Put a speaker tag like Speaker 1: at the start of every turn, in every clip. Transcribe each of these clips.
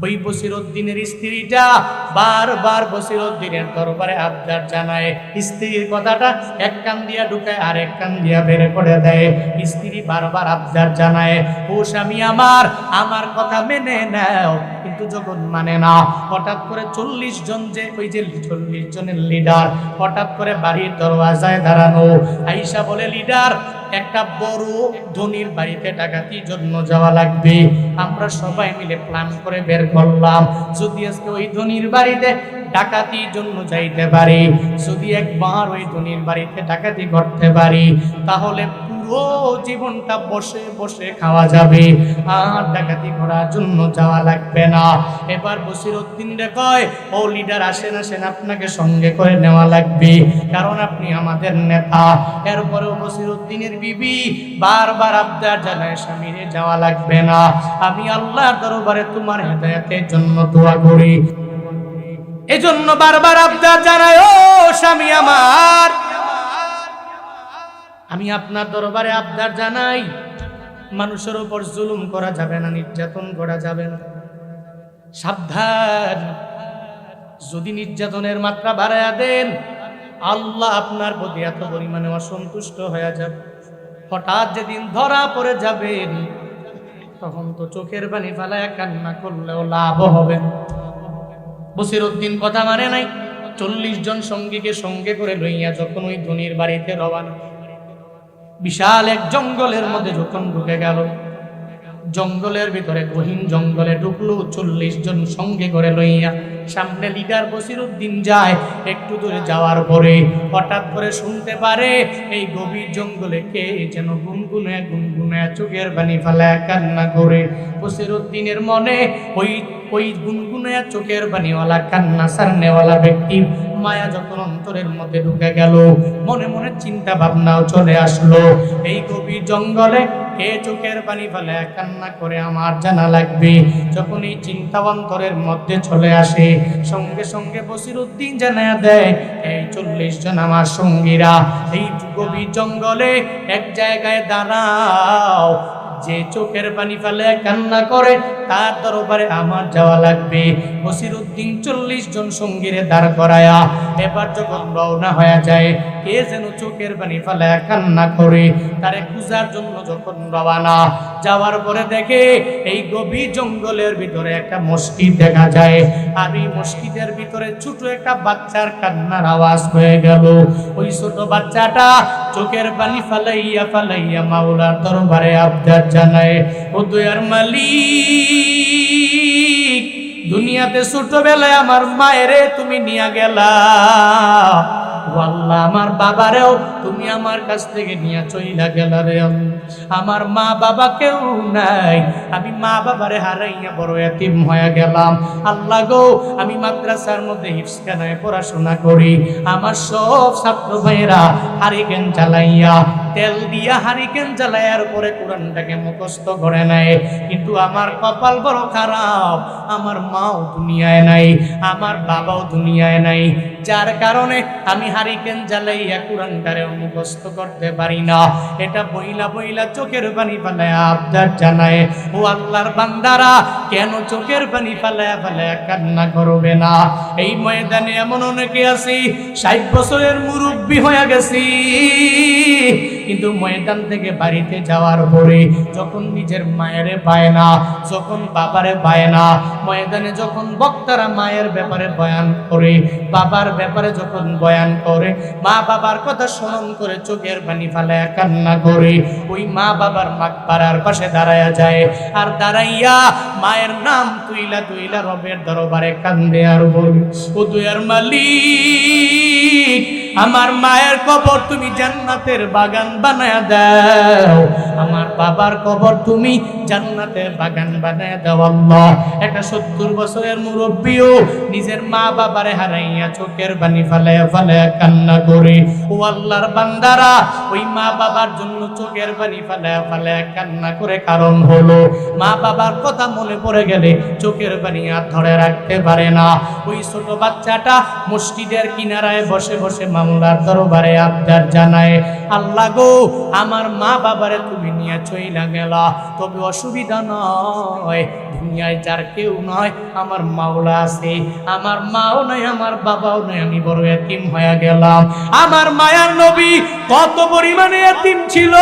Speaker 1: ওই বসিরউদ্দিনের স্ত্রীটা বারবার বসিরউদ্দিনের দরবারে আবদার জানায়। স্ত্রীর কথাটা এক কান দিয়া ঢুকায় আর এক কান দিয়া বের করে দেয়। স্ত্রী বারবার আবদার জানায়, ও স্বামী আমার, আমার কথা মেনে নাও। কিন্তু যখন মানে না, হঠাৎ করে 40 জন, যে ওই যে 40 জনের লিডার, হঠাৎ করে বাড়ির দরওয়াজায় দাঁড়ানো। আয়েশা বলে, লিডার, একটা বড় ধনির বাড়িতে ডাকাতির জন্য যাওয়া লাগবে। আমরা সবাই মিলে প্ল্যান করে বের করলাম, যদি আজকে ওই ধনির বাড়িতে ডাকাতির জন্য যাইতে পারি, যদি একবার ওই ধনির বাড়িতে ডাকাতি করতে পারি, তাহলে পুরো জীবনটা বসে বসে খাওয়া যাবে, আর ডাকাতি করার জন্য যাওয়া লাগবে না। এবার বসিরউদ্দিন রে কয়, ও লিডার, আসেন আসেন, আপনাকে সঙ্গে করে নেওয়া লাগবে, কারণ আপনি আমাদের নেতা। এরপরেও বসিরউদ্দিনের বিবি বারবার আবদার জানায়, স্বামীরে যাওয়া লাগবে না, আমি আল্লাহর দরবারে তোমার হেদায়েতের জন্য দোয়া করি। এজন্য বারবার আবদার জানায়, ও স্বামী আমার, আমি আপনার দরবারে আবদার জানাই, মানুষের উপর জুলুম করা যাবে না, নির্যাতন করা যাবে না। সাবধান, যদি নির্যাতনের মাত্রা বাড়ায়া দেন, আল্লাহ আপনার প্রতি এত পরিমাণে অসন্তুষ্ট হয়ে যাবে, হঠাৎ যেদিন ধরা পড়ে যাবেন, তখন তো চোখের পানি ফেলায় কান্না করলেও লাভ হবে না। বসিরউদ্দিন কথা মানে নাই। 40 জন সঙ্গীকে সঙ্গে করে লইয়া যখন ওই ধনির বাড়িতে রওনা, বিশাল এক জঙ্গলের মধ্যে যখন ঢুকে গেল, জঙ্গলের ভিতরে গহীন জঙ্গলে ঢুকলো 40 জন সঙ্গে করে লইয়া। সামনে লিডার বসিরউদ্দিন যায়, একটু দূরে যাওয়ার পরে হঠাৎ করে শুনতে পারে এই গভীর জঙ্গলে কে যেন গুনগুনায় গুনগুনায় চোখের পানি ফেলায় কান্না করে। বসিরউদ্দিনের মনে ওই গুনগুনায় চোখের পানিওয়ালা কান্না সারনেওয়ালা ব্যক্তির মায়া যখন অন্তরের মধ্যে ঢুকে গেল, মনে মনে চিন্তা ভাবনাও চলে আসলো, এই গভীর জঙ্গলে কে চোখের পানি ফেলে কান্না করে আমার জানা লাগবে। যখন এই চিন্তা অন্তরের মধ্যে চলে আসে, সঙ্গে সঙ্গে বসিরউদ্দিন জানায়া দেয়, এই 40 জন আমার সঙ্গীরা এই গভীর জঙ্গলে এক জায়গায় দাঁড়াও, যে চোখের পানি ফেলে কান্না করে তার দরবারে আমার যাওয়া লাগবে। বসিরউদ্দিন 40 জন সঙ্গীরে দাঁড় করায়া এবার যখন রওনা হয়ে যায়, কে যেন চোখের পানি ফেলে কান্না করে, তারে খুঁজার জন্য যখন রওনা, যাওয়ার পরে দেখে এই গভীর জঙ্গলের ভিতরে একটা মসজিদ দেখা যায়, আর এই মসজিদের ভিতরে ছোট একটা বাচ্চার কান্নার আওয়াজ হয়ে গেল। ওই ছোট বাচ্চাটা চোখের পানি ফালাইয়া ফালাইয়া মাওলার দরবারে আবদার জানায়, ও দয়ার মালিক, দুনিয়াতে ছোটবেলায় আমার মায়েরে তুমি নিয়ে গেলা, আল্লাহ আমার বাবারেও তুমি আমার কাছ থেকে নিয়ে চইলা গেলা রে। আমার মা বাবা কেউ নাই, আমি মা বাবারে হারাইয়া বড় এতিম হয়ে গেলাম। আল্লাহ গো, আমি মাদ্রাসার মধ্যে হিফজখানায় পড়াশোনা করি, আমার সব ছাত্র ভাইয়েরা হারিকেন জ্বালাইয়া, তেল দিয়া হারিকেন জ্বালাইয়ার পরে কোরআনটাকে মুখস্থ করে নেয়, কিন্তু আমার কপাল বড় খারাপ, আমার মাও দুনিয়ায় নাই, আমার বাবাও দুনিয়ায় নাই, যার কারণে আমি হারিকেন জ্বালাইয়া কোরআনটারে মুখস্থ করতে পারি না। এটা বইলা বইলা চোখের পানি ফেলায় আবদার জানায়, ও আল্লাহর বান্দারা, কেন চোখের পানি ফেলায় ফেলায় কান্না করবে না? এই ময়দানে এমন অনেকে আছি 60 বছরের মুরব্বী হয়ে গেছি, কিন্তু ময়দান থেকে বাড়িতে যাওয়ার পরে যখন নিজের মায়েরে পায় না, যখন বাবারে পায় না, ময়দানে যখন বক্তারা মায়ের ব্যাপারে বয়ান করে, বাবার ব্যাপারে যখন বয়ান করে, মা বাবার কথা স্মরণ করে চোখের পানি ফেলায় কান্না করে, ওই মা বাবার মাকবারার পাশে দাঁড়ায়া যায়, আর দাঁড়াইয়া মায়ের নাম তুইলা তুইলা রবের দরবারে কান্দে আর বলে, ও দয়ার মালিক, আমার মায়ের কবর তুমি জান্নাতের বাগান বানায়া দাও, আমার বাবার কবর তুমি জান্নাতের বাগান বানায়া দাও। আল্লাহ, একটা 70 বছরের মুরব্বিও নিজের মা বাবারে হারাইয়া চোখের পানি ফেলায়া ফেলায়া কান্না করে। ও আল্লাহর বান্দারা, ওই মা বাবার জন্য চোখের পানি ফেলায়া ফেলায়া কান্না করে, কারণ হলো মা বাবার কথা মনে পড়ে গেলে চোখের পানি আর ধরে রাখতে পারে না। ওই ছোট বাচ্চাটা মসজিদের কিনারায় বসে বসে মামলার দরবারে আবদার জানায়, আল্লাহ গো, গো আমার মা বাবারে তুমি নিয়ে চইলা গেলা, তবে অসুবিধা নয়, দুনিয়ায় যার কেউ নয় আমার মাওলা আছে, আমার মাও নাই আমার বাবাও নাই, আমি বড় এতিম হয়ে গেলাম। আমার মায়ার নবী কত পরিমাণে এতিম ছিল।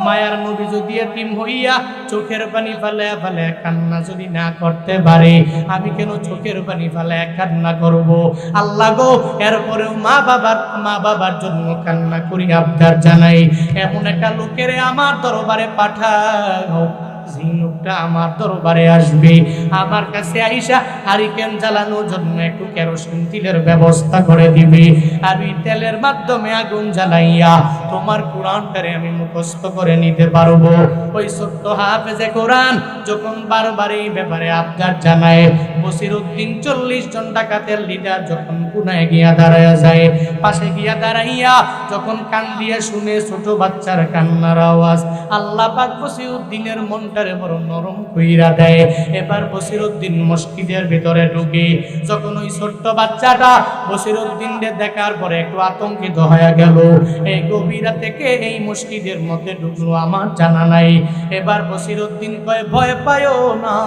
Speaker 1: মায়ার নবী যদি এতিম হইয়া চোখের পানি ফালায়া ফালায়া কান্না যদি না করতে পারে, আমি কেন চোখের পানি ফালায়া কান্না করব? আল্লাহ গো, এরপরেও মা বাবার জন্য কান্না করি, আবদার জানাই, এমন একটা লোকের আমার দরবারে পাঠাও, যে লোকটা আমার দরবারে আসবে, আমার কাছে আইসা হারিকেন জ্বালানোর জন্য একটু কেরোসিন তেলের ব্যবস্থা করে দিবে, আর ওই তেলের মাধ্যমে আগুন জ্বালাইয়া তোমার কোরআনটারে আমি মুখস্থ করে নিতে পারবো। ওই ছোট্ট হাফেজে কোরআন যখন বারবার এই ব্যাপারে আবদার জানায়, বসিরউদ্দিন 40 জন ডাকাতের লিডার যখন কোনায় গিয়া দাঁড়ায়া যায়, পাশে গিয়া দাঁড়াইয়া যখন কান দিয়ে শুনে ছোট বাচ্চার কান্নার আওয়াজ, আল্লাহ পাক বসিরউদ্দিনের মনটারে বড় নরম কইরা দেয়। এবার বসিরউদ্দিন মসজিদের ভিতরে ঢুকে, যখন ওই ছোট্ট বাচ্চাটা বসিরউদ্দিনকে দেখার পরে একটু আতঙ্কিত হয়ে গেল, এই গভীর রাতে কে এই মসজিদের মধ্যে ঢুকলো আমার জানা নাই। এবার বসিরউদ্দিন কয়, ভয় পায়ও না,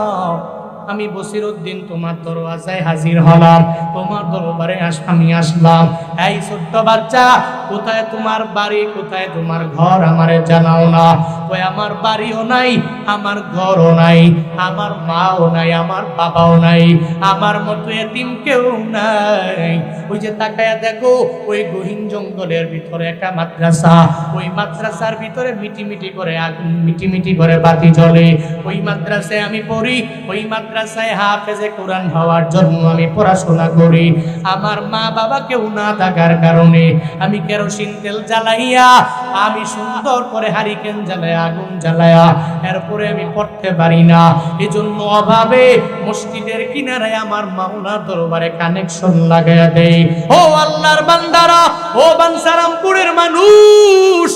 Speaker 1: আমি বসিরউদ্দিন তোমার দরওয়াজায় হাজির হলাম, তোমার দরবারে আমি আসলাম। এই ছোট্ট বাচ্চা, কোথায় তোমার বাড়ি, কোথায় তোমার ঘর আমারে জানাও না? ওই আমার বাড়িও নাই, আমার ঘরও নাই, আমার মাও নাই, আমার বাবাও নাই, আমার মতো এতিম কেউ নাই। ওই যে তাকায়া দেখো, ওই গহীন জঙ্গলের ভিতরে একটা মাদ্রাসা, ওই মাদ্রাসার ভিতরে মিটিমিটি করে আগুন, মিটিমিটি করে বাতি জ্বলে, ওই মাদ্রাসায় আমি পড়ি, ওই মাদ্রাসায় হাফেজে কোরআন হওয়ার জন্য আমি পড়াশোনা করি। আমার মা বাবা কেউ না থাকার কারণে আমি কেরোসিন তেল জ্বালাইয়া, আমি সুন্দর করে হারিকেন জ্বালাইয়া, আগুন জ্বালাইয়া, এরপরে আমি পড়তে পারি না। এজন্য অভাবে মসজিদের কিনারায় আমার মাওলার দরবারে কানেকশন লাগাইয়া দেই। ও আল্লাহর বান্দারা, ও বাঞ্ছারামপুরের মানুষ,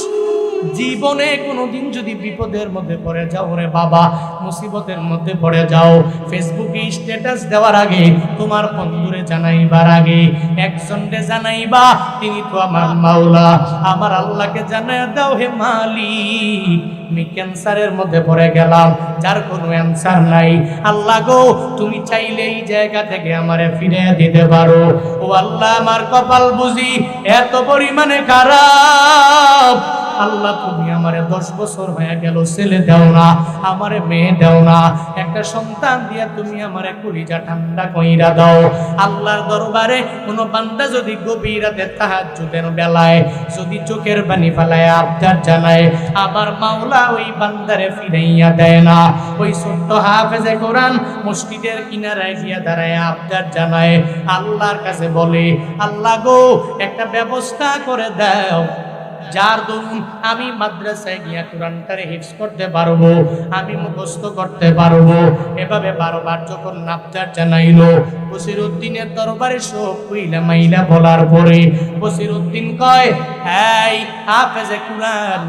Speaker 1: জীবনে কোনোদিন যদি বিপদের মধ্যে পড়ে যাও রে বাবা, মুসিবতের মধ্যে পড়ে যাও, ফেসবুকে স্ট্যাটাস দেওয়ার আগে, তোমার বন্ধুরে জানাইবার আগে একজনকে জানাইবা, তিনি তো আমার মাওলা, আমার আল্লাহকে জানাইয়া দাও, হে মালিক আমি ক্যান্সারের মধ্যে পড়ে গেলাম, যার কোনো অ্যান্সার নাই, আল্লাহ গো তুমি চাইলে এই জায়গা থেকে আমারে ফিরিয়ে দিতে পারো। ও আল্লাহ, আমার কপাল বুঝি এত পরিমাণে খারাপ, আল্লাহ তুমি আমারে 10 বছর হয়ে গেল ছেলে দাও না, আমারে মেয়ে দাও না, একটা সন্তান দিয়া তুমি আমারে কলিজা ঠান্ডা কইরা দাও। আল্লাহর দরবারে কোনো বান্দা যদি গভীর রাতে তাহাজ্জুদের বেলায় যদি চোখের পানি ফেলায় আবদার জানায়, আমার মাওলা ওই বান্দারে ফিরাইয়া দেয় না। ওই ছোট্ট হাফেজে কোরআন মসজিদের কিনারায় গিয়া দাঁড়ায় আবদার জানায়, আল্লাহর কাছে বলে, আল্লাহ গো একটা ব্যবস্থা করে দাও, যার দরুন আমি মাদ্রাসায় গিয়া কোরআনটারে হিফজ করতে পারবো, আমি মুখস্থ করতে পারবো। এভাবে বারবার যখন আবদার জানাইলো, বসিরউদ্দিনের দরবারে সব কইলা মাইলা বলার পরে বসিরউদ্দিন কয়, এই হাফেজে কোরআন,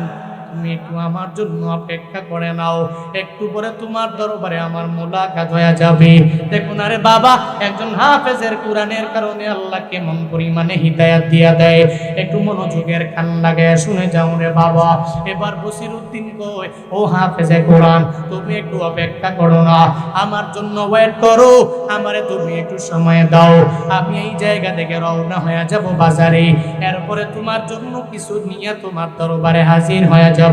Speaker 1: তুমি একটু আমার জন্য অপেক্ষা করে নাও, একটু পরে তোমার দরবারে আমার মোলাকাত হয়ে যাবে। দেখুন আরে বাবা, একজন হাফেজের কোরআনের কারণে আল্লাহ কেমন পরিমাণে হিদায়াত দিয়া দেয়, একটু মনোযোগের কান লাগায় শুনে যাও রে বাবা। এবার বসিরউদ্দিন কয়, ও হাফেজে কোরআন, তুমি একটু অপেক্ষা করো না, আমার জন্য ওয়েট করো, আমারে তুমি একটু সময় দাও, আমি এই জায়গা থেকে রওনা হয়ে যাব বাজারে, এরপরে তোমার জন্য কিছু নিয়ে তোমার দরবারে হাজির হয়ে যাব,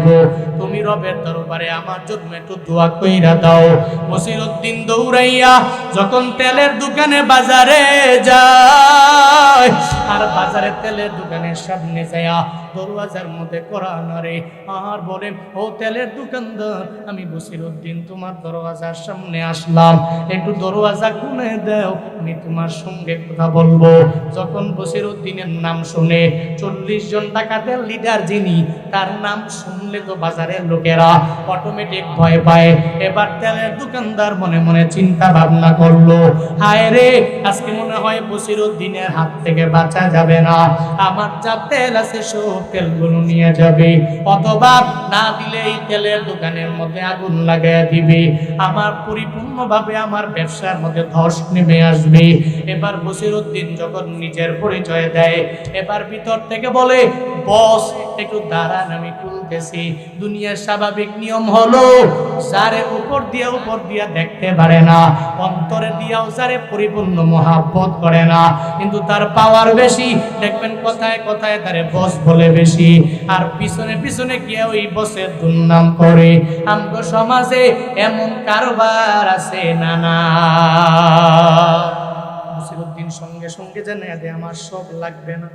Speaker 1: তুমি রবের দরবারে আমার জন্য একটু দোয়া কইরা দাও। বসিরউদ্দিন দৌড়াইয়া যখন তেলের দোকানে বাজারে যায়, আর বাজারে তেলের দোকানের সামনে যায়া দরওয়াজার মধ্যে কোরআন আরে আর বলে, ও তেলের দোকানদার, আমি বসিরউদ্দিন তোমার দরওয়াজার সামনে আসলাম, একটু দরওয়াজা খুলে দাও, আমি তোমার সঙ্গে কথা বলবো। যখন বসিরউদ্দিনের নাম শুনে 40 জন ডাকাতের লিডার যিনি, তার নাম শুনলে তো বাজারের লোকেরা অটোমেটিক ভয় পায়। এবার তেলের দোকানদার মনে মনে চিন্তা ভাবনা করলো, হায় রে, আজকে মনে হয় বসিরউদ্দিনের হাত থেকে বাঁচা যাবে না, আমার যা তেল আছে সব তেলগুলো নিয়ে যাবে, অথবা না দিলে এই তেলের দোকানের মধ্যে আগুন লাগাইয়া দিবে। আমার পরিপূর্ণভাবে আমার ব্যবসার মধ্যে ধস নেমে আসবে। এবার বসিরউদ্দিন যখন নিজের পরিচয় দেয়, এবার ভিতর থেকে বলে, বস একটু দাঁড়ান, আমি খুলতেছি। দুনিয়ার স্বাভাবিক নিয়ম হলো, যারে উপর দিয়া দেখতে পারে না, অন্তরে দিয়াও যারে পরিপূর্ণ মহাব্বত করে না, কিন্তু তার পাওয়ার বেশি, দেখবেন কথায় কথায় তারে বস বলে বেশি, আর পিছনে পিছনে গিয়ে ওই বসের দুর্নাম করে। আমগো সমাজে এমন কারবার আছে নানা। বসিরউদ্দিন সঙ্গে সঙ্গে জানিয়ে দেয়, আমার সব লাগবে না,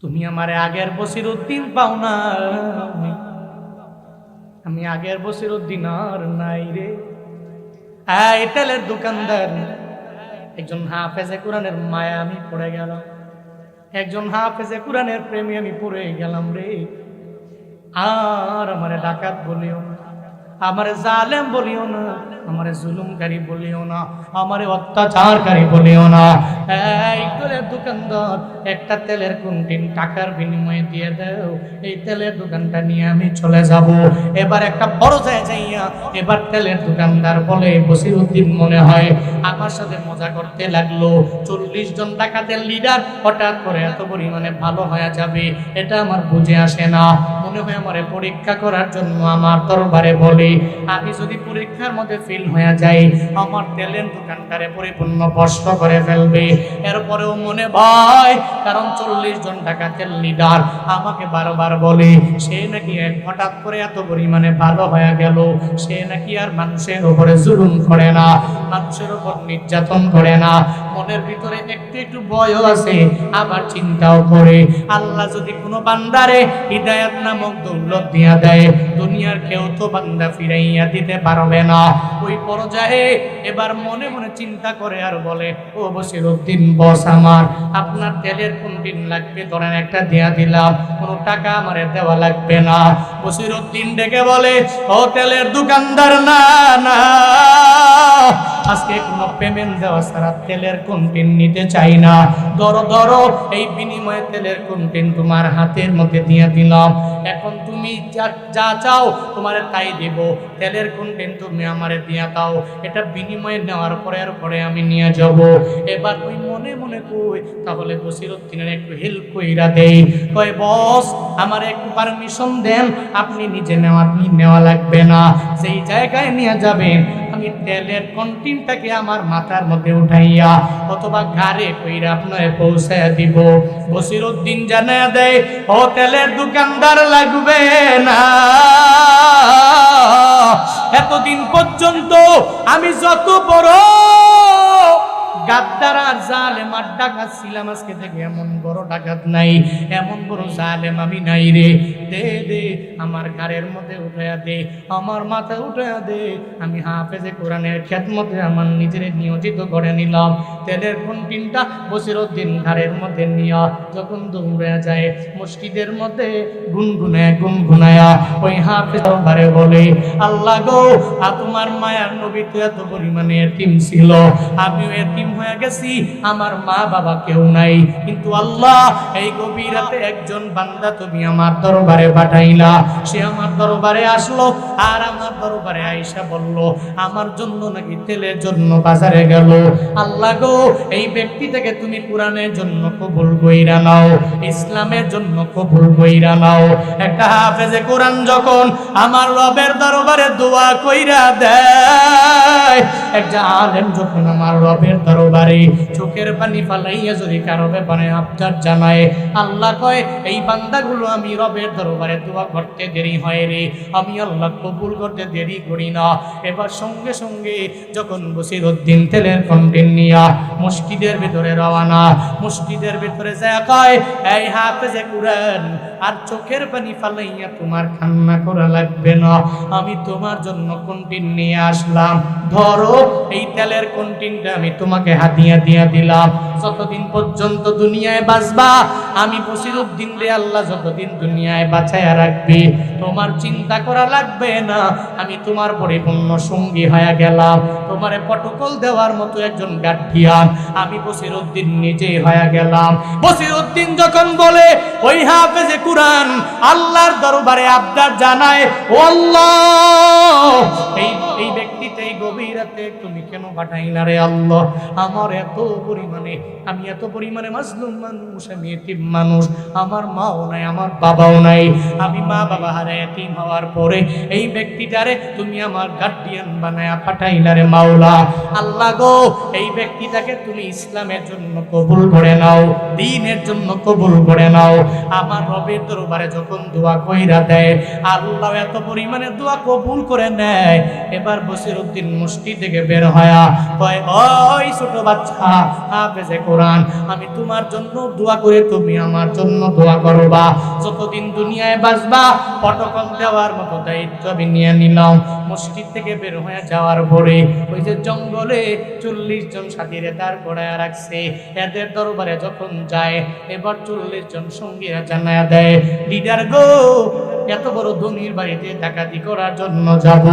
Speaker 1: তুমি আমারে আগের বসিরউদ্দিন পাও না, আমি আগের বসিরউদ্দিন আর নাই রে। এই তেলের দোকানদার, একজন হাফেজে কোরআনের মায়া আমি পড়ে গেলাম, একজন হাফেজে কোরআনের প্রেমে আমি পড়ে গেলাম রে। আর আমারে ডাকাত বলিও না, আমারে জালেম বলিও না, আমারে জুলুমকারী বলিও না, আমারে অত্যাচারকারী বলিও না। এই তেলের দোকানদার, একটা তেলের কুন্টিন টাকার বিনিময়ে দিয়ে দাও, এই তেলের দোকানটা নিয়ে আমি চলে যাব। এবার একটা বড় যাইয়া এবার তেলের দোকানদার বলে, বসিরউদ্দিন মনে হয় আমার সাথে মজা করতে লাগলো। 40 জন ডাকাতের লিডার হঠাৎ করে এত পরিমাণে ভালো হয়ে যাবে, এটা আমার বুঝে আসে না। মনে হয় আমারে পরীক্ষা করার জন্য আমার দরবারে বলে, আমি যদি পরীক্ষার মধ্যে ফেল হয়ে যাই, আমার তেলের দোকানটারে পরিপূর্ণ নষ্ট করে ফেলবে। এরপরেও মনে ভয়, কারণ 40 জন ডাকাতের লিডার আমাকে বারবার বলে সে নাকি হঠাৎ করে এত পরিমাণে ভালো হয়ে গেল, সে নাকি আর মানুষের উপরে জুলুম করে না, মানুষের উপর নির্যাতন করে না। মনের ভিতরে একটু একটু ভয়ও আছে, আবার চিন্তাও করে, আল্লাহ যদি কোনো বান্দারে হিদায়াত নামক দৌলত দিয়া দেয়, দুনিয়ার কেউ তো বান্দা ফিরাইয়া দিতে পারবে না। ওই পর্যায়ে এবার মনে মনে চিন্তা করে আর বলে, ও বসিরউদ্দিন বস, আমার আপনার তেলের কোন দিন লাগবে, ধরেন একটা দিয়া দিলাম, কোনো টাকা আমারে দেওয়া লাগবে না। বসিরউদ্দিন ডেকে বলে, ও তেলের দোকানদার, না না, আজকে কোনো পেমেন্ট দেওয়া ছাড়া তেলের কন্টেন নিতে চাই না, ধরো ধরো, এই বিনিময়ে তেলের কন্টেন তোমার হাতের মধ্যে দিয়ে দিলাম, এখন তুমি যা চাও তোমারে তাই দেব, তেলের কন্টেন তুমি আমারে দিয়ে দাও, এটা বিনিময়ে নেওয়ার পরে আমি নিয়ে যাব। এবার ওই মনে মনে কই, তাহলে বসিরউদ্দিনের একটু হেল্প কইরা দেই। কয়, বস আমার একটু পারমিশন দেন, আপনি নিজে নেওয়া লাগবে না, যেই জায়গায় নিয়ে যাবেন আমি তেলের কন্টিনটাকে আমার মাথার মধ্যে উঠাইয়া অথবা ঘাড়ে কইরা আপনারে পৌঁছায়া দিব। বসিরউদ্দিন জানায়া দেয়, ও তেলের দোকানদার, লাগবে না, এতদিন পর্যন্ত আমি যত বড় গাদ্দার আর জালেম আর ডাকাত ছিলাম, আজকে থেকে এমন বড় ডাকাত নাই, এমন বড় জালেম আমি নাই রে। দে দে, আমার ঘাড়ের মধ্যে উঠাইয়া দে, আমার মাথা উঠাইয়া দে, আমি হাফেজে কোরআনের খেদমতে আমার নিজের নিয়োজিত করে নিলাম। তেলের কন্টিনটা বসিরউদ্দিন ঘাড়ের মধ্যে নিয়া যখন দৌড়ে যায়, মসজিদের মধ্যে গুনগুনায়া ওই হাফেজ বারে বলে, আল্লাহ গো, তোমার মায়ার নবী তো এত পরিমাণে এতিম ছিল, আমিও এতিম হয়ে গেছি, আমার মা বাবা কেউ নাই, কিন্তু আল্লাহ এই গভীর রাতে একজন বান্দা তুমি আমার দরবারে পাঠাইলা, সে আমার দরবারে আসলো, আর আমার দরবারে আয়েশা বলল আমার জন্য নাকি তেলের জন্য বাজারে গেল। আল্লাহ গো, এই ব্যক্তিটাকে তুমি কোরআনের জন্য কবুল কইরা নাও, ইসলামের জন্য কবুল কইরা নাও। একটা হাফেজে কোরআন যখন আমার রবের দরবারে দোয়া কইরা দেয়, একটা আলেম যখন আমার রবের দরবারে চোখের পানি ফালাইয়া যদি কারো ব্যাপারে আবদার জানায়, আল্লাহ কয় এই বান্দাগুলো আমি রবের দরবারে দোয়া করতে দেরি হয় রে, আমি আল্লাহ কবুল করতে দেরি করি না। এবার সঙ্গে সঙ্গে যখন বসিরউদ্দিন তেলের কন্টেন নিয়া মসজিদের ভিতরে রওনা, মসজিদের ভিতরে যায় কয়, এই হাফেজে কোরআন, আর চোখের পানি ফালাইয়া তোমার কান্না করা লাগবে না, আমি তোমার জন্য কন্টেন নিয়ে আসলাম, ধরো এই তেলের কন্টিনটা আমি তোমাকে হাদিয়া দিয়া দিলাম, যতদিন পর্যন্ত দুনিয়ায় বাঁচবা আমি বসিরউদ্দিন রে আল্লাহ যতদিন দুনিয়ায় বাঁচায়া রাখবে তোমার চিন্তা করা লাগবে না, আমি তোমার পরিপূর্ণ সঙ্গী হয়ে গেলাম, তোমারে প্রটোকল দেওয়ার মতো একজন গার্ডিয়ান আমি বসিরউদ্দিন নিজেই হয়ে গেলাম। বসিরউদ্দিন যখন বলে ওই হাফেজে কুরআন আল্লাহর দরবারে আবদার জানায়, ও আল্লাহ এই ব্যক্তিটা এই গভীর রাতে তুমি কেন পাঠাইলা রে আল্লাহ, আমার আমি এত পরিমাণে মাজলুম মানুষ, আমি এতিম মানুষ, আমার মাও নাই আমার বাবাও নাই, আমি মা বাবা হারায় এতিম হওয়ার পরে এই ব্যক্তিটারে তুমি আমার গার্ডিয়ান বানায়া পাঠাইলা রে মাওলা। আল্লাহ গো এই ব্যক্তিটাকে তুমি ইসলামের জন্য কবুল করে নাও, দ্বীনের জন্য কবুল করে নাও। আমার রবের দরবারে যখন দোয়া কইরা দেয় আল্লাহ এত পরিমাণে দোয়া কবুল করে নেয়। এবার বসিরউদ্দিন মুষ্টি থেকে বের হয়া কয়, ওই ছোট বাচ্চা হাফেজে কোরআন আমি তোমার জন্য দোয়া করে তুমি আমার জন্য দোয়া করবা, যতদিন দুনিয়ায় বাঁচবা প্রটোকল দেওয়ার মতো দায়িত্ব আমি নিয়ে নিলাম। মসজিদ থেকে বের হয়ে যাওয়ার পরে ওই যে জঙ্গলে 40 জন সাথীরে দাঁড় করায় রাখছে, এদের দরবারে যখন যায় এবার 40 জন সঙ্গীরা জানায়া দেয়, লিডার গো এত বড় ধনীর বাড়িতে ডাকাতি করার জন্য যাব,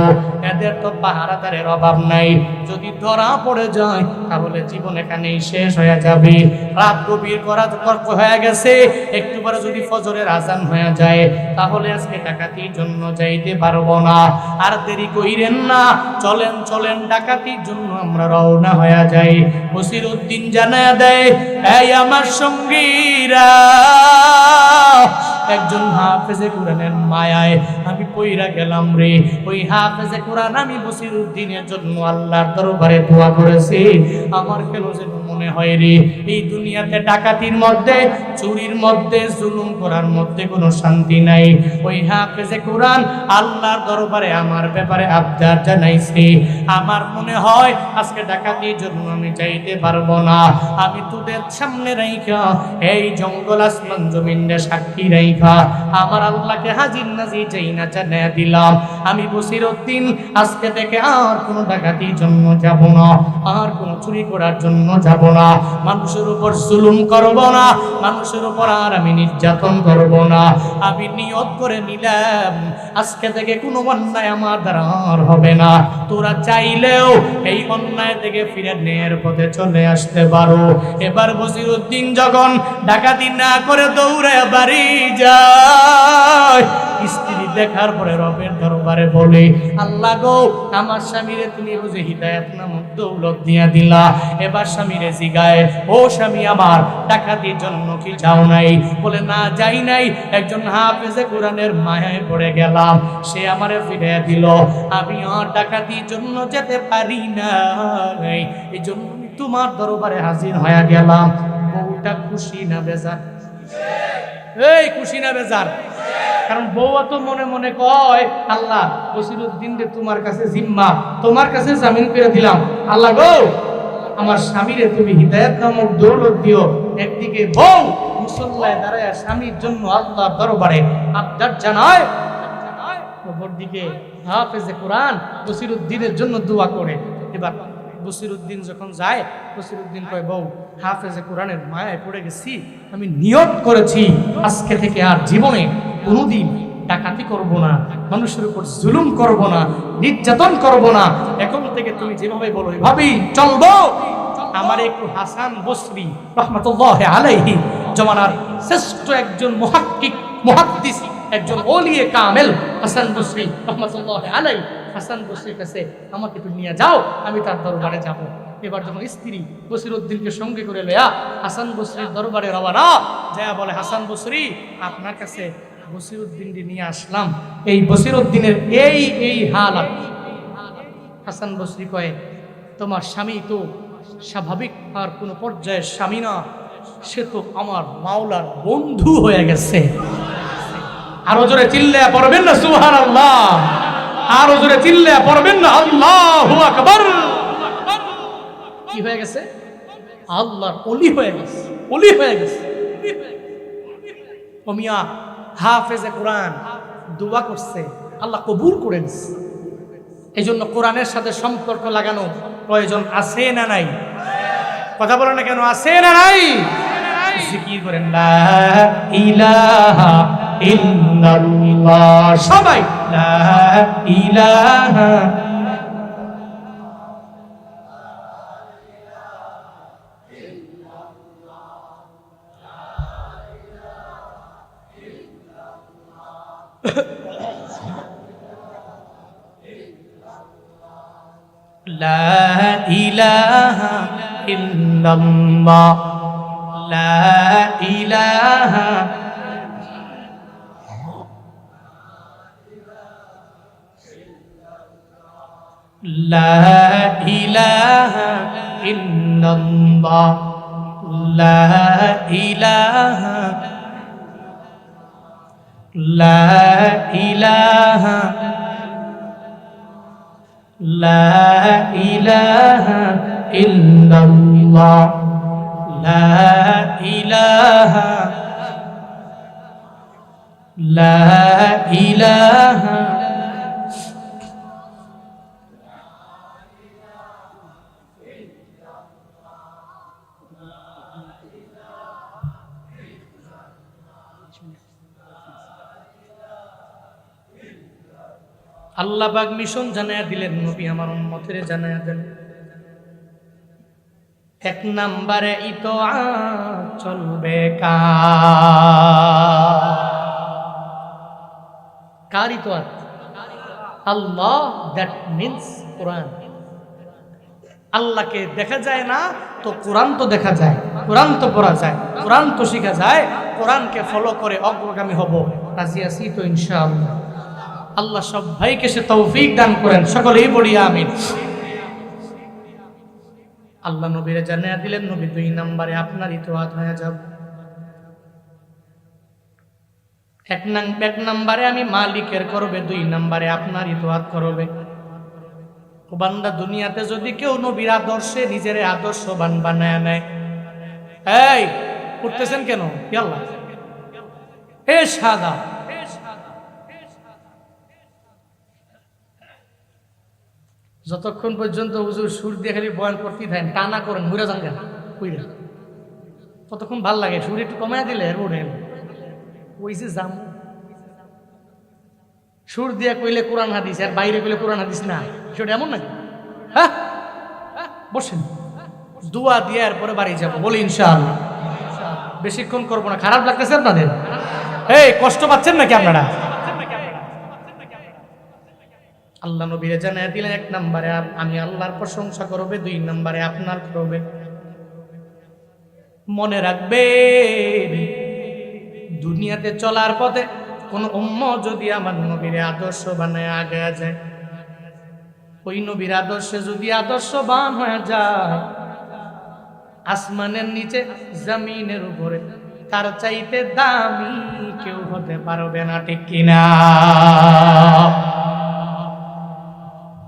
Speaker 1: এদের তো পাহারাদারের অভাব নাই, যদি ধরা পড়ে যায় তাহলে জীবন এখানেই শেষ হয়ে যাবে, রাত গভীর করা তর্ক হয়ে গেছে, একটু পরে যদি ফজরের আজান হয়ে যায় তাহলে আজকে ডাকাতির জন্য যাইতে পারবো না, আর দেরি কইরেন না, চলেন চলেন ডাকাতির জন্য আমরা রওনা হয়ে যাই। বসিরউদ্দিন জানায়া দেয়, এই আমার সঙ্গীরা একজন হাফেজে কোরআনের মায়ায় আমি পইরা গেলাম রে, ওই হাফেজে কোরআন আমি বসিরউদ্দিনের জন্য আল্লাহর দরবারে দোয়া করেছি, আমার কেন যেন মনে হয় রে এই দুনিয়াতে ডাকাতির মধ্যে চুরির মধ্যে জুলুম করার মধ্যে কোনো শান্তি নাই, ওই হাফেজে কোরআন আল্লাহর দরবারে আমার ব্যাপারে আবদার জানাইছে, আমার মনে হয় আজকে ডাকাতির জন্য আমি যাইতে পারবো না, আমি তোদের সামনে রাইখা এই জঙ্গল আসমান জমিনে সাক্ষী রাইখা আমার আল্লাহকে হাজির নাজির চাই না জানিয়ে দিলাম, আমি বসিরউদ্দিন আজকে থেকে আর কোনো ডাকাতির জন্য যাব না, আর কোনো চুরি করার জন্য যাব না, মানুষের উপর জুলুম করব না, মানুষের উপর আর আমি নির্যাতন করব না, আমি নিয়ত করে নিলাম আজকে থেকে কোনো অন্যায় আমার দ্বারা আর হবে না, তোরা চাইলেও এই অন্যায় থেকে ফিরে ন্যায়ের পথে চলে আসতে পারো। এবার বসিরউদ্দিন যখন ডাকাতি না করে দৌড়ে বাড়ি যায়, স্ত্রী দেখার পরে রবের দরবারে বলে, আল্লাহ গো আমার স্বামীরে তুমি বুঝে হিদায়াত নামক দৌলত দিয়া দিলা, এবার স্বামীরে জিগায়, ও স্বামী আমার ডাকাতির জন্য কি যাও নাই? বলে না যাই নাই, একজন হাফেজে কোরআনের মায়ায় পড়ে গেলাম, সে আমারে ফিরে দিল, আমি আর ডাকাতির জন্য যেতে পারি না, এই জন্য তোমার দরবারে হাজির হয়ে গেলাম। বউটা খুশি না বেজার? এই খুশি না বেজার? কারণ বউ তো মনে মনে কয়, আল্লাহ বসিরউদ্দিন রে তোমার কাছে জিম্মা, তোমার কাছে জামিন করে দিলাম, আল্লাহ গো আমার স্বামীরে তুমি হিদায়াত নামক দৌলত দিও। একদিকে বউ মুসল্লায় দাঁড়ায় স্বামীর জন্য আল্লাহ দরবারে আবদার জানায়, অপরদিকে হাফেজে কোরআন বসিরউদ্দিনের জন্য দোয়া করে। এবার বসিরউদ্দিন যখন যায়, বসিরউদ্দিন কয়, বউ হাফেজে কোরআনের মায়ায় পড়ে গেছি, আমি নিয়ত করেছি আজকে থেকে আর জীবনে কোনোদিন ডাকাতি করব না, মানুষের উপর জুলুম করব না, নির্যাতন করব না, এখন থেকে তুমি যেভাবে বলো এভাবেই চলবো। আমার একটু হাসান বসরি রাহমাতুল্লাহ আলাইহি, জমানার শ্রেষ্ঠ একজন মুহাক্কিক মুহাদ্দিস, একজন ওলিয়ে কামেল হাসান বসরি রাহমাতুল্লাহ আলাইহি, হাসান বসরির কাছে আমাকে একটু নিয়ে যাও, আমি তার দরবারে যাব। এবার যখন স্ত্রী বসিরউদ্দিনকে সঙ্গে করে লয়া হাসান বসরির দরবারে রওনা, যায় বলে, হাসান বসরি আপনার কাছে বসিরউদ্দিন নিয়ে আসলাম, এই বসিরউদ্দিনের এই হালাত। হাসান বসরি কয়ে, তোমার স্বামী তো স্বাভাবিক আর কোনো পর্যায়ের স্বামী না, সে তো আমার মাওলার বন্ধু হয়ে গেছে। আরো জোরে চিল্লায়া পড়বেন না সুবহানাল্লাহ? আরো জোরে চিল্লায়া পড়বেন না আল্লাহু আকবার? কি হয়ে গেছে? আল্লাহর ওলি হয়ে গেছে, ওলি হয়ে গেছে। ওমিয়া হাফেজে কোরআন দোয়া করছে, আল্লাহ কবুল করে নিছে। এই জন্য কোরআনের সাথে সম্পর্ক লাগানো প্রয়োজন আছে না নাই? কথা বলেন না কেন, আছে না নাই? জিকির করেন লা ইলাহা ইল্লাল্লাহ, সবাই লা ইলাহা। লা ইলাহা ইল্লাল্লাহ, লা ইলাহা। লা ইলাহা ইল্লাল্লাহ, লা ইলাহা, লা ইলাহা, লা ইলাহা ইল্লাল্লাহ, লা ইলাহা, লা ইলাহা। আল্লাহ পাক মিশন জানায়া দিলেন, নবী আমার উম্মতের জানায়া দেন, এক নম্বরে ইতাআত চলবে কার ইতাআত? আল্লাহ, দ্যাট মিন্স কোরআন। আল্লাহকে দেখা যায় না তো কোরআন তো দেখা যায়, কোরআন তো পড়া যায়, কোরআন তো শেখা যায়। কোরআনকে ফলো করে অগ্রগামী হব, রাজি আছি তো ইনশাআল্লাহ। আল্লাহ সব ভাইকে সে তৌফিক দান করেন, সকলেই বলি আমিন। আল্লাহ নবীরে জানিয়ে দিলেন, নবী 2 নম্বরে আপনার ইতাআত হয়ে যাব। 1 নম্বরে আমি মালিকের করবে, 2 নম্বরে আপনার ইতাআত করবে। ও বান্দা, দুনিয়াতে যদি কেউ নবীর আদর্শে নিজের আদর্শবান বানায় নেয়, এই উঠতেছেন কেন? কি আল্লাহ এ সাদা, যতক্ষণ পর্যন্ত হুজুর সুর দিয়ে খালি বয়ান করতেই থাকেন, টানা করেন, মুড়া যান কেন কইরা, ততক্ষণ ভাল লাগে। সুর একটু কমায় দিলে ওঠেন, ওই যে জাম সুর দিয়ে কইলে কোরআন হাদিস, আর বাইরে কইলে কোরআন হাদিস না, সেটা এমন নাকি? হ্যাঁ, বসেন, দোয়া দিয়ে এরপরে বাড়ি যাবো, বলি ইনশাআল্লাহ। বেশিক্ষণ করবো না। খারাপ লাগতেছে আপনাদের? এই কষ্ট পাচ্ছেন নাকি আপনারা? আল্লাহ নবীরে জানায় দিলেন, 1 নম্বরে আমি আল্লাহর প্রশংসা করবে, 2 নম্বরে আপনার করবে। মনে রাখবেন, দুনিয়াতে চলার পথে কোন উম্মত যদি আমার নবীর আদর্শ বানায় আগে যায়, ওই নবীর আদর্শে যদি আদর্শবান হয়ে যায়, আসমানের নিচে জমিনের উপরে তার চাইতে দামি কেউ হতে পারবে না, ঠিক কিনা?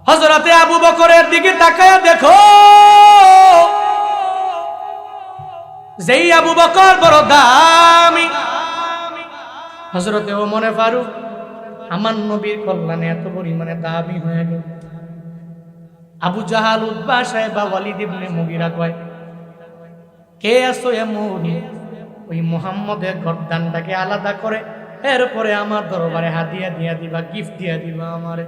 Speaker 1: হযরতে আবু বকরের দিকে তাকায়া দেখো, যেই আবু বকর বড় দামি, হযরতে ওমর ফারুক আমার নবীর কল্যাণে এত পরিমাণে দামি হয়ে গেল। আবু জাহাল, উতবা, সাইবা, ওয়ালিদ ইবনে মুগিরা কয়, কে আসো এমন ওই মুহাম্মদের গর্দানটাকে আলাদা করে এরপরে আমার দরবারে হাদিয়া দিয়া দিবা, গিফট দিয়া দিবা আমারে।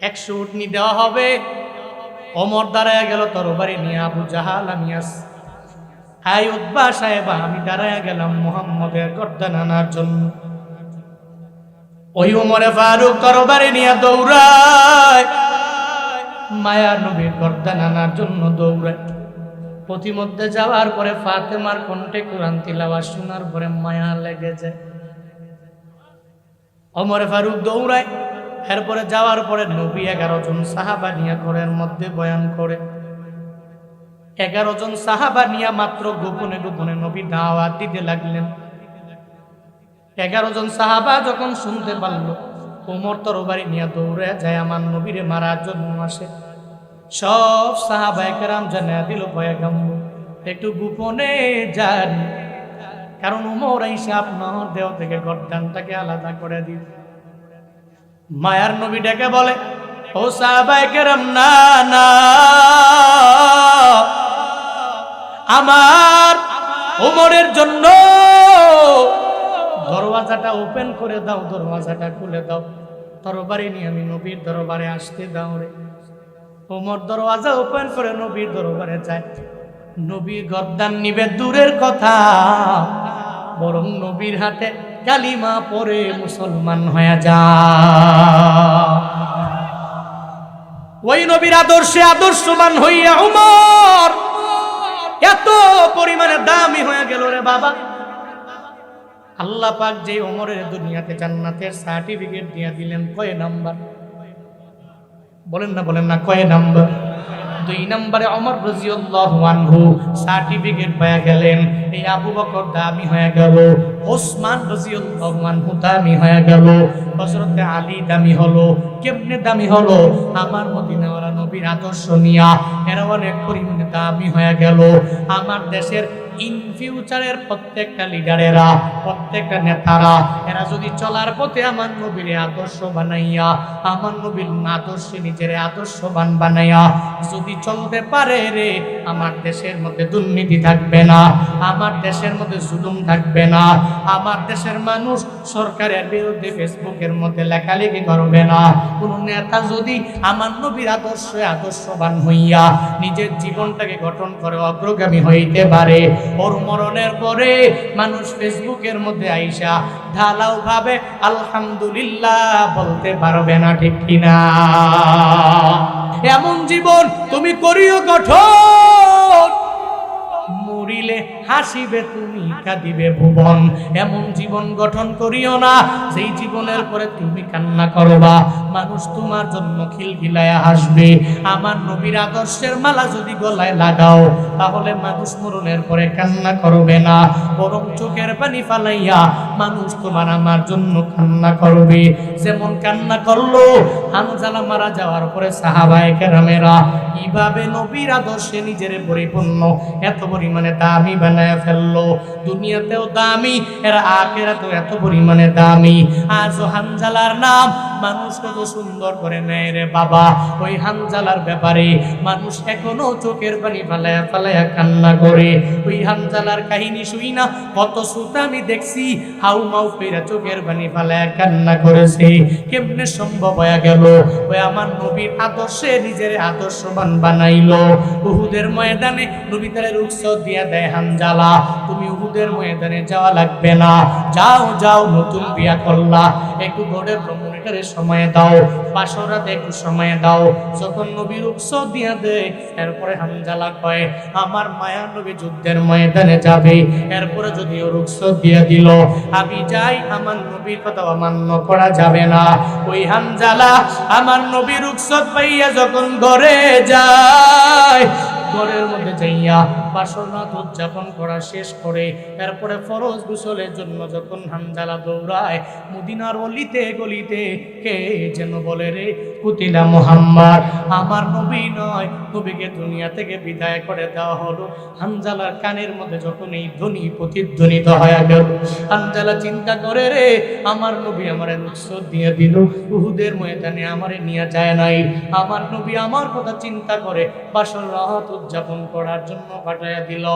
Speaker 1: 100 উটনি দেওয়া হবে। ওমর দাঁড়ায় গেল তরবারি নিয়ে, আবু জাহাল আমি আস, হাই উতবা, সাইবা, আমি দাঁড়ায় গেলাম মুহাম্মদের গর্দান আনার জন্য। ওই ওমরে ফারুক তরবারি নিয়ে দৌড়ায়, মায়া নবীর গর্দান আনার জন্য দৌড়ায়। প্রতিমধ্যে যাওয়ার পরে ফাতেমার কণ্ঠে কোরআন তিলাওয়াত শোনার পরে মায়া লেগে যায়। ওমরে ফারুক দৌড়ায়, এরপরে যাওয়ার পরে নবী 11 জন সাহাবা নিয়ে ঘরের মধ্যে বয়ান করে। 11 জন সাহাবা নিয়ে মাত্র গোপনে গোপনে নবী দাওয়াত দিতে লাগলেন। 11 জন সাহাবা যখন শুনতে পারল, ওমর তরবারি নিয়ে দৌড়ে যায় আমার নবীরে মারার জন্য আসে। সব সাহাবায়ে কেরাম জানিয়ে দিল, পয়গম্বর একটু গোপনে যান, কারণ ওমর আইসা আপনার দেহ থেকে গর্দানটাকে আলাদা করে দিল। মায়ার নবী ডেকে বলে, ও সাহাবায়ে কেরাম, না না, আমার ওমরের জন্য দরওয়াজাটা ওপেন করে দাও, দরওয়াজাটা খুলে দাও, তরবারি নিয়ে আমি নবীর দরবারে আসতে দাও রে। ওমর দরওয়াজা ওপেন করে নবীর দরবারে যায়। নবী গর্দান নিবে দূরের কথা, বরং নবীর হাতে কালিমা পড়ে মুসলমান হয়ে যায়। ওই নবীর আদর্শে আদর্শবান হইয়া ওমর এত পরিমাণে দামি হয়ে গেল রে বাবা। আল্লাহ পাক যে ওমরের দুনিয়াতে জান্নাতের সার্টিফিকেট দিয়ে দিলেন, কয় নাম্বার বলেন না, কয় নাম্বার? 2 নম্বরে ওমর রাদিয়াল্লাহু আনহু সার্টিফিকেট পেয়ে গেলেন। এই আবু বকর দামি হয়ে গেল, ওসমান রাদিয়াল্লাহু আনহু দামি হয়ে গেল, হযরত আলী দামি হলো। কেমনে দামি হলো? আমার মদিনাওয়ালা নবীর আদর্শ নিয়া এরা অনেক পরিমাণে দামি হয়ে গেল। আমার দেশের ইন ফিউচারের প্রত্যেকটা লিডারেরা, প্রত্যেকটা নেতারা, এরা যদি চলার পথে আমার নবীর আদর্শ বানাইয়া, আমার নবীর আদর্শে নিজের আদর্শবান বানাইয়া যদি চলতে পারে রে, আমার দেশের মধ্যে দুর্নীতি থাকবে না, আমার দেশের মধ্যে জুলুম থাকবে না, আমার দেশের মানুষ সরকারের বিরুদ্ধে ফেসবুকের মধ্যে লেখালেখি করবে না। কোন নেতা যদি আমার নবীর আদর্শে আদর্শবান হইয়া নিজের জীবনটাকে গঠন করে অগ্রগামী হইতে পারে, ওর মরণের পরে মানুষ ফেসবুকের মধ্যে আইসা ঢালাও ভাবে আলহামদুলিল্লাহ বলতে পারবে না, ঠিক কিনা? এমন জীবন তুমি করিও গঠন, মরিলে হাসিবে তুমি, কাঁদিবে ভুবন। এমন জীবন গঠন করিও না সেই জীবনের পরে তুমি কান্না করবা, মানুষ তোমার জন্য খিলখিলায়া হাসবে। আমার নবীর আদর্শের মালা যদি গলায় লাগাও, তাহলে মানুষ মরণের পরে কান্না করবে না, বরং চোখের পানি ফালাইয়া মানুষ তোমার আমার জন্য কান্না করবে। যেমন কান্না করলো হামজালা মারা যাওয়ার পরে সাহাবায়ে কেরামেরা, কিভাবে নবীর আদর্শে নিজের পরিপূর্ণ এত পরিমাণে দামি বানায় ফেললো। দুনিয়াতেও দামি, এর আখিরাতেও এত পরিমাণে দামি। আজও হানজালার নাম মানুষ কত সুন্দর করে নেয় রে বাবা। ওই হানজালার ব্যাপারে মানুষ এখনো চোখের পানি ফালায়া ফালায়া কান্না করে। ওই হানজালার কাহিনী শুই না কত সুতা আমি দেখছি হাউ মাউ কইরা চোখের পানি ফালায়া কান্না করেছে। কেমনে সম্ভব হয়ে গেল? ওই আমার নবীর আদর্শে নিজের আদর্শবান বানাইলো। উহুদের ময়দানে নবী তারে রুখসত দিয়া দেয়, হানজালা তুমি উহুদের ময়দানে যাওয়া লাগবে না, যাও যাও, নতুন বিয়া করলা, একটু বোর্ডের ভ্রমণের সময় দাও, বাসরাতে একটু সময় দাও। যখন নবী রুখসত দিয়া দেয়, এরপরে হানজালা কয় আমার মায়া নবী যুদ্ধের ময়দানে যাবে। এরপরে যদিও রুখসত দিয়া দিল, আমি যাই, আমার নবীর কথা অমান্য করা যাবে না। ওই হানজালা আমার নবী রুখসত পাইয়া যখন ঘরে যায়, ঘরের মধ্যে যাইয়া বাসরাত উদযাপন করা শেষ করে এরপরে ফরজ গোসলের জন্য যখন হানজালা দৌড়ায় মদিনার অলিতে গলিতে, কে যেন বলে রে কুতিলা মুহাম্মদ, আমার নবী নয়, নবীকে দুনিয়া থেকে বিদায় করে দেওয়া হলো। হানজালার কানের মধ্যে যখন এই ধ্বনি প্রতিধ্বনিত হয়ে গেল, হানজালা চিন্তা করে রে আমার নবী আমারে রুখসত দিয়ে দিল, উহুদের ময়দানে আমারে নিয়ে যায় নাই, আমার নবী আমার কথা চিন্তা করে বাসরাত উদযাপন করার জন্য পাঠাইয়া দিল।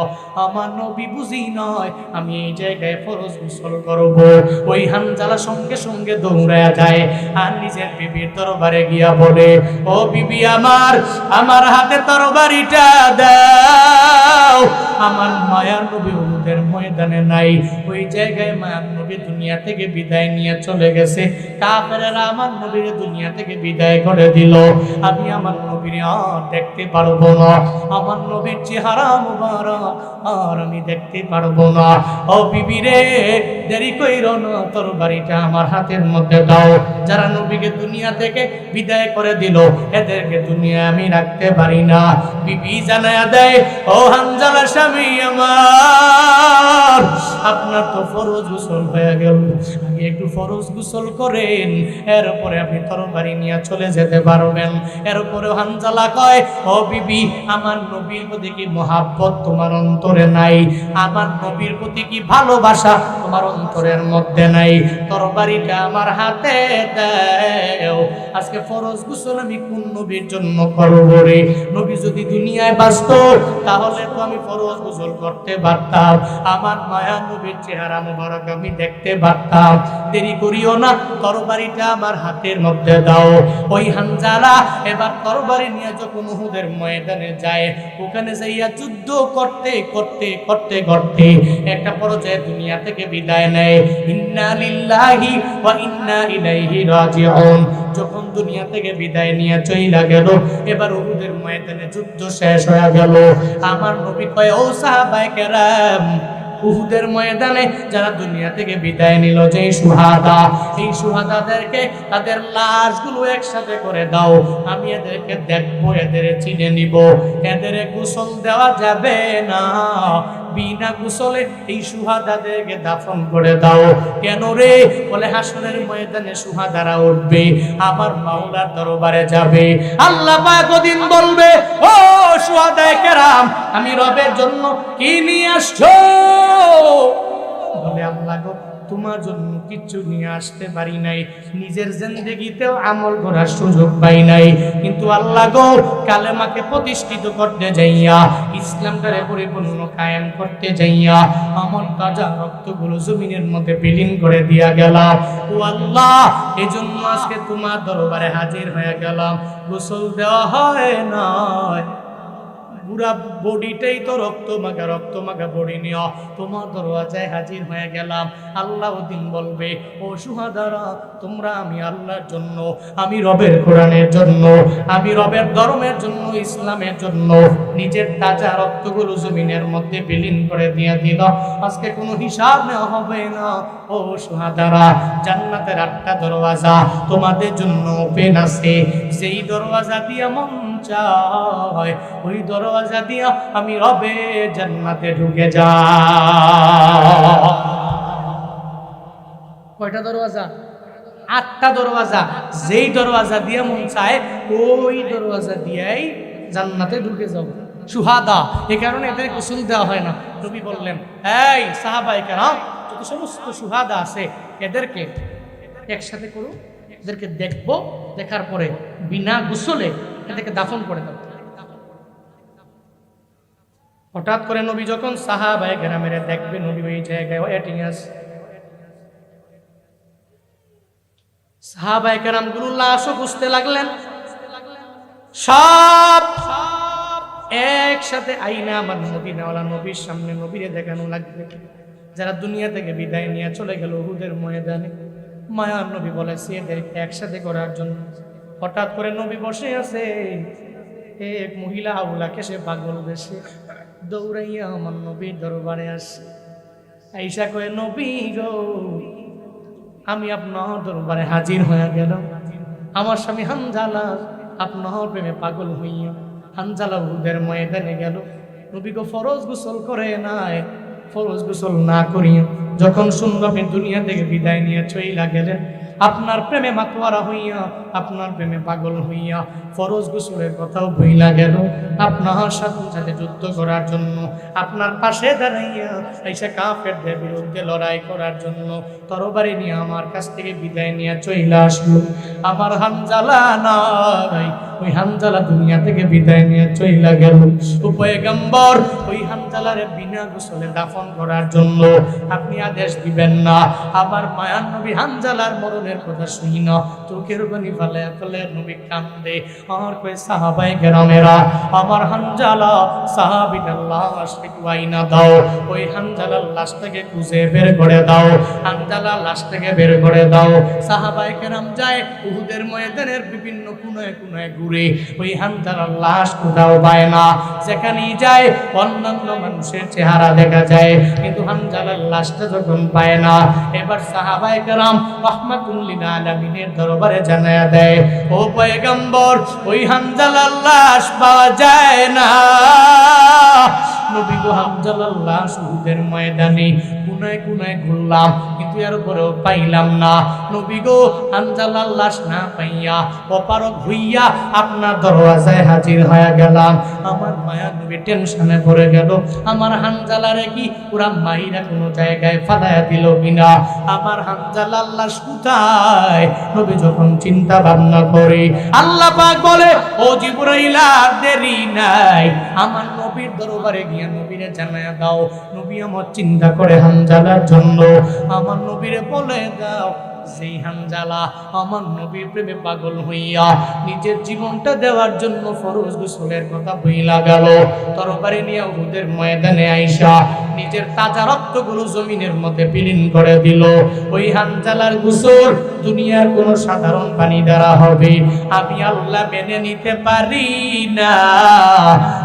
Speaker 1: আমার নবী বুঝি নয় আমি এই জায়গায় ফরজ গোসল করব। ওই হানজালা সঙ্গে সঙ্গে দৌড়ায়া যায় আর নিজের বিবির দরবারে গিয়া বলে, ও বিবি আমার, আমার হাতে তরবারিটা দাও, আমার মায়ার নবী উহুদের ময়দানে নাই, ওই জায়গায় মায়ার নবী দুনিয়া থেকে বিদায় নিয়ে চলে গেছে, কাফেররা আমার নবীর দুনিয়া থেকে বিদায় করে দিল, আমি আমার নবীর আর দেখতে পারবো না, আমার নবীর চেহারা মুবারক আর আমি দেখতে পারবো না। ও বিবি রে, দেরি কইরো না, তরবারিটা আমার হাতের মধ্যে দাও। যারা নবীকে দুনিয়া থেকে বিদায় করে দিল, এদেরকে দুনিয়া আমি রাখতে পারি না। বিবি জানায়া দেয়, ও হানজালা স্বামী আমার, আপনার তো ফরজ গোসল হয়ে গেল, গিয়ে একটু ফরজ গোসল করেন, এরপরে আপনি তরবারি নিয়ে চলে যেতে পারবেন। এরপরে হানজালা কয়, ও বিবি, আমার নবীর প্রতি কি মহাব্বত তোমার অন্তরে নাই? আমার নবীর প্রতি কি ভালোবাসা তোমার অন্তরের মধ্যে নাই? তরবারিটা আমার হাতে দাও। আজকে ফরজ গোসল আমি কোন নবীর জন্য করব রে? নবী যদি দুনিয়ায় বাঁচতো তাহলে তো আমি ফরজ গোসল করতে পারতাম, আমার মায়া নবীর চেহারা মোবারক আমি দেখতে পারতাম। দেরি করিও না, তরবারিটা আমার হাতের মধ্যে দাও। ওই হানজালা এবার তরবারি নিয়ে যখন উহুদের ময়দানে যায়, ওখানে যাইয়া যুদ্ধ করতে করতে করতে করতে একটা পর্যায়ে দুনিয়া থেকে বিদায় নেয়। ইন্না লিল্লাহি ওয়া ইন্না ইলাইহি রাজিউন। যখন দুনিয়া থেকে বিদায় নিয়ে চইলা গেল, এবার উহুদের ময়দানে যুদ্ধ শেষ হয়ে গেল। আমার নবী কয়, ও সাহাবায়ে কেরাম, উহুদের ময়দানে যারা দুনিয়া থেকে বিদায় নিল, যে সুহাদা, এই সুহাদাদেরকে তাদের লাশগুলো একসাথে করে দাও, আমি এদেরকে দেখবো, এদের চিনে নিব। এদের গোসল দেওয়া যাবে না, বিনা গোসলে এই সুহাদাদেরকে দাফন করে দাও। কেন রে? বলে হাসরের ময়দানে সুহাদারা উঠবে, আমার মাওলার দরবারে যাবে। আল্লাহ পাক ওদিন বলবে, ও সুহাদায়ে কেরাম, আমি রবের জন্য কি নিয়ে আসছো? বলে, আল্লাহ গো, তোমার জন্য কিছু নিয়ে আসতে পারি নাই, নিজের জিন্দেগিতেও আমল করার সুযোগ পাই নাই, কিন্তু আল্লাহ গো, কালেমাকে প্রতিষ্ঠিত করতে যাইয়া, ইসলামটারে পরিপূর্ণ কায়েম করতে যাইয়া আমার তাজা রক্তগুলো জমিনের মধ্যে বিলীন করে দিয়া গেলাম। ও আল্লাহ, এজন্য আজকে তোমার দরবারে হাজির হয়ে গেলাম। গোসল দেওয়া হয় নাই, পুরা বডিটাই তো রক্ত মাখা বডি নিয়ে তোমার দরওয়াজায় হাজির হয়ে গেলাম। আল্লাহ ওদিন বলবে, ও সুহাদারা, তোমরা আমি আল্লাহর জন্য, আমি রবের কোরআনের জন্য, আমি রবের ধর্মের জন্য, ইসলামের জন্য নিজের তাজা রক্তগুলো জমিনের মধ্যে বিলীন করে দিয়ে দিল। আজকে কোনো হিসাব নেওয়া হবে না। ও সুহাদারা, জান্নাতের 8টা দরওয়াজা তোমাদের জন্য ওপেন আছে। যেই দরওয়াজা দিয়ে মন চায় ওই দরওয়াজা দিয়া আমি রবে জান্নাতে ঢুকে যা। কয়টা দরওয়াজা? 8টা দরওয়াজা। যেই দরওয়াজা দিয়া মন চায় ওই দরওয়াজা দিয়াই জান্নাতে ঢুকে যাও। সুহাদা, এই কারণে এদের গোসল দেওয়া হয় না। নবী বললেন, এই সাহাবায়ে কেরাম, যত সমস্ত সুহাদা আছে এদেরকে একসাথে করো, এদেরকে দেখবো, দেখার পরে বিনা গোসলে এদেরকে দাফন করে দাও। হঠাৎ করে নবী যখন সাহাবায়ে কেরামের দেখবে, নবী ওই জায়গায় ওয়েটিং আছে, সাহাবায়ে কেরামগুলো লাশও খুঁজতে লাগলেন। সব একসাথে আইনা আমার মদিনাওয়ালা নবীর সামনে নবীরে দেখানো লাগবে, যারা দুনিয়া থেকে বিদায় নিয়ে চলে গেল উহুদের ময়দানে। মায়ার নবী বলেছে এদেরকে একসাথে করার জন্য। হঠাৎ করে নবী বসে আছে, এক মহিলা আউলাকে সে পাগল বেশে দৌড়াইয়া আমার নবীর দরবারে আসে। আইসা কয়ে, নবী গো, আমি আপনার দরবারে হাজির হয়ে গেলাম। আমার স্বামী হানজালা আপনার প্রেমে পাগল হইয়া হানজালা উহুদের ময়দানে গেল। নবী গো, ফরজ গোসল করে নাই, ফরজ গোসল না করিয়া যখন সুন্দর দুনিয়া থেকে বিদায় নিয়ে চইলা গেলেন, আপনার প্রেমে মাতোয়ারা হইয়া, আপনার প্রেমে পাগল হইয়া ফরজ গোসলের কথাও ভুইলা গেল। আপনার সাথে যুদ্ধ করার জন্য, আপনার পাশে দাঁড়াইয়া এসে কাফেরদের বিরুদ্ধে লড়াই করার জন্য তরবারি নিয়ে আমার কাছ থেকে বিদায় নিয়ে চইলা আসলো। আমার হানজালা নাই, ওই হানজালা দুনিয়া থেকে বিদায় নিয়ে চইলা গেল। ও পয়গম্বর, ওই হানজালারে বিনা গোসলে দাফন করার জন্য আপনি আদেশ দিবেন না? আমার মায়ার নবী হানজালার মরণের কথা শুনি না, চোখের পানি ফেলে ফেলে নবী কান্দে। আর কয়, সাহাবায়ে কেরামেরা, আমার হানজালা সাহাবীটার লাশ একটু আইনা দাও, ওই হানজালার লাশটাকে খুঁজে বের করে দাও, হানজালার লাশটাকে বের করে দাও। সাহাবায়ে কেরাম যায় উহুদের ময়দানের বিভিন্ন কোনায় কোনায় ঘুরে, ওই হানজালার লাশ কোথাও পায় না। যেখানেই যায় অন্যান্য মানুষের চেহারা দেখা যায়, কিন্তু হানজালার লাশটা যখন পায় না, এবার সাহাবায়ে কেরাম রাহমাতুল লিল আলামিনের দরবারে জানায়া দেয়, ও পয়গম্বর, ওই হানজালার লাশ পাওয়া যায় না। নবী গো, হানজালার লাশ উহুদের ময়দানে কোন কুনায় কুনায় ঘুরলাম, কিন্তু এর উপরেও পাইলাম না। নবী গো, হানজালার লাশ না পাইয়া অপারগ হইয়া আপনার দরওয়াজায় হাজির হয়ে গেলাম। আমার মায়া নবী টেনশনে পড়ে গেল, আমার হানজালারে কি পুরা মাইরা কোনো জায়গায় ফালাইয়া দিল কিনা, আমার হানজালার লাশ কোথায়। নবী যখন চিন্তা ভাবনা করে, আল্লাহ পাক বলে, ও জিবরাইল আর দেরি নাই, আমার নবীর দরবারে গিয়া নবীরে জানায়া দাও। নবী আমার চিন্তা করে হানজালার জন্য, আমার নবীরে বলে দাও যেই হানজালা আমার নবীর প্রেমে পাগল হইয়া নিজের জীবনটা দেওয়ার জন্য ফরজ গোসলের কথা বইলা গেল, তরবারি নিয়ে উহুদের ময়দানে আইসা নিজের তাজা রক্তগুলো জমিনের মধ্যে বিলীন করে দিল। ওই হানজালার গোসল দুনিয়ার কোনো সাধারণ পানি দ্বারা হবে, আমি আল্লাহ মেনে নিতে পারি না।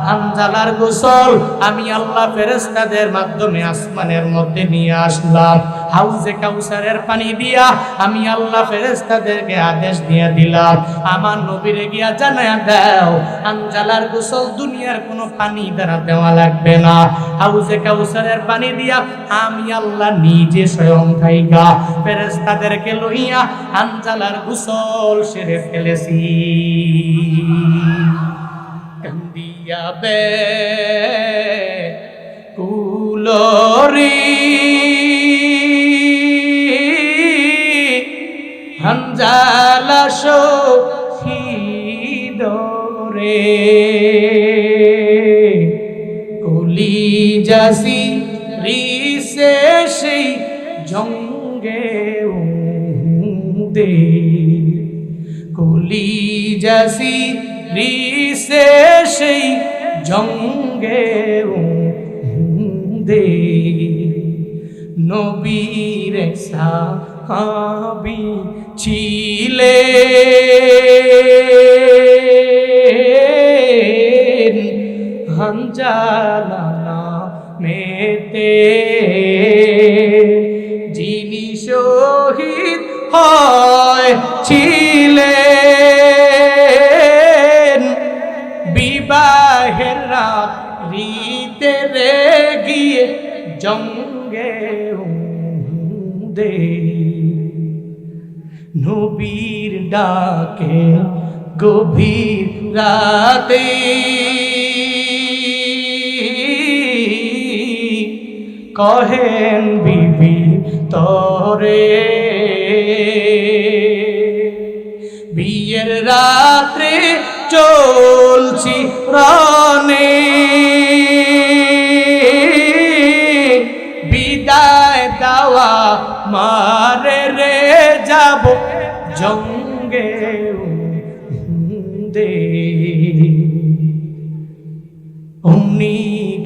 Speaker 1: হানজালার গোসল আমি আল্লাহ ফেরেশতাদের মাধ্যমে আসমানের মধ্যে নিয়ে আসলাম। হাউজে কাউসারের পানি দিয়া আমি আল্লাহ ফেরেশতাদেরকে আদেশ দিয়ে দিলাম, আমার নবীরে গিয়া জানায়া দাও হানজালার গোসল দুনিয়ার কোনো পানি দ্বারা দেওয়া লাগবে না। হাউজে কাউসারের পানি দিয়া আমি আল্লাহ নিজে স্বয়ং থাইকা ফেরেশতাদেরকে লইয়া হানজালার গোসল সেরে ফেলেছি। কান্দিয়া বে কুলরি হানজালা শহীদ রে, কলিজাসি রিসে সেই জঙ্গে দে, কলিজাসি রিসে সেই জঙ্গে দে, নবীর সাহাবী ছিলেন হানজালা নামেতে, যিনি শহীদ হয়েছিলেন বিবাহের রাত্রিতে রে গিয়ে জঙ্গে দে, নবীর ডাকে গভীর রাতে কহেন বিবি তরে, বিয়ের রাত্রে চলছি রনে, বিদায় দাওয়া মারে রে যাব জঙ্গে দে, অমনি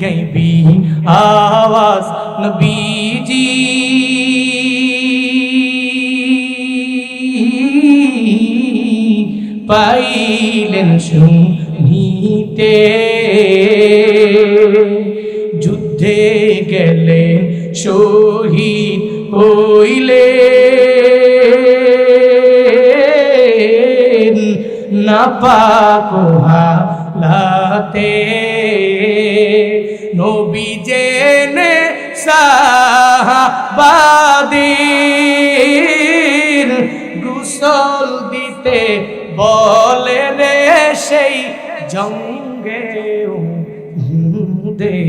Speaker 1: গাইবি আওয়াজ নবীজি পাইলেন শুনিতে, যুদ্ধে গেলেন শহীদ হইলেন নাপাক হালাতে, নবী জেনে সাহাবাদের গোসল দিতে বলে রে সেই জঙ্গে দে।